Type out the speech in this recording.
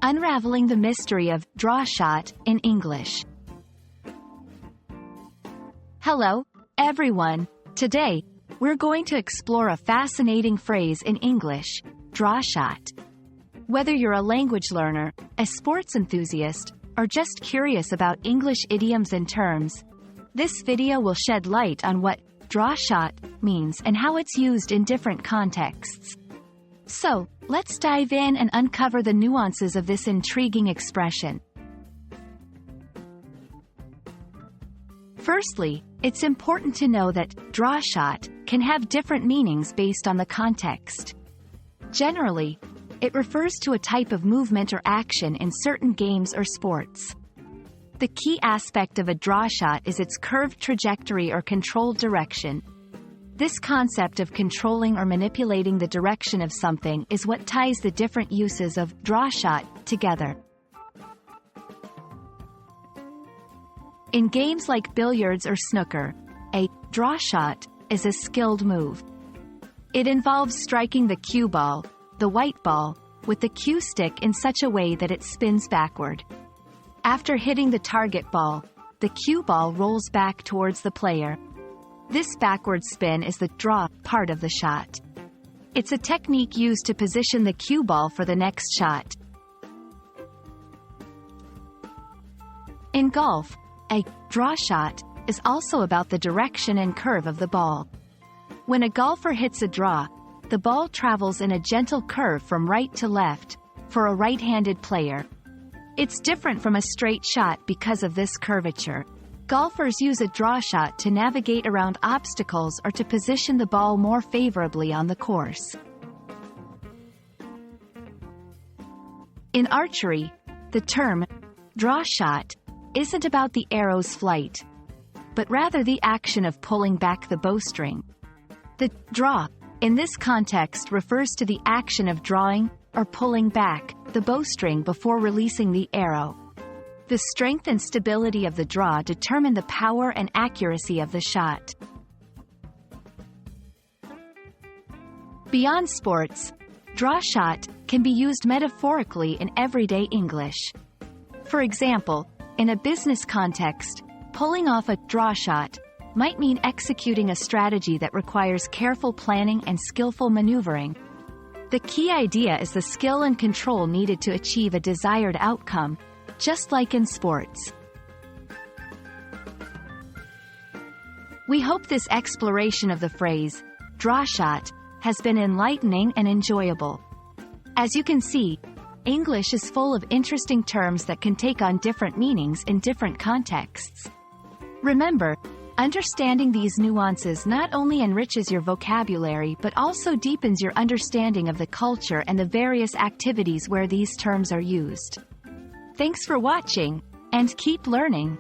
Unraveling the Mystery of draw shot in English. Hello, everyone. Today, we're going to explore a fascinating phrase in English, draw shot. Whether you're a language learner, a sports enthusiast, or just curious about English idioms and terms, this video will shed light on what draw shot means and how it's used in different contexts. So, let's dive in and uncover the nuances of this intriguing expression. Firstly, it's important to know that draw shot can have different meanings based on the context. Generally, it refers to a type of movement or action in certain games or sports. The key aspect of a draw shot is its curved trajectory or controlled direction. This concept of controlling or manipulating the direction of something is what ties the different uses of draw shot together. In games like billiards or snooker, a draw shot is a skilled move. It involves striking the cue ball, the white ball, with the cue stick in such a way that it spins backward. After hitting the target ball, the cue ball rolls back towards the player. This backward spin is the draw part of the shot. It's a technique used to position the cue ball for the next shot. In golf, a draw shot is also about the direction and curve of the ball. When a golfer hits a draw, the ball travels in a gentle curve from right to left, for a right-handed player. It's different from a straight shot because of this curvature. Golfers use a draw shot to navigate around obstacles or to position the ball more favorably on the course. In archery, the term draw shot isn't about the arrow's flight, but rather the action of pulling back the bowstring. The draw, in this context, refers to the action of drawing or pulling back the bowstring before releasing the arrow. The strength and stability of the draw determine the power and accuracy of the shot. Beyond sports, draw shot can be used metaphorically in everyday English. For example, in a business context, pulling off a draw shot might mean executing a strategy that requires careful planning and skillful maneuvering. The key idea is the skill and control needed to achieve a desired outcome, just like in sports. We hope this exploration of the phrase, draw shot, has been enlightening and enjoyable. As you can see, English is full of interesting terms that can take on different meanings in different contexts. Remember, understanding these nuances not only enriches your vocabulary but also deepens your understanding of the culture and the various activities where these terms are used. Thanks for watching, and keep learning.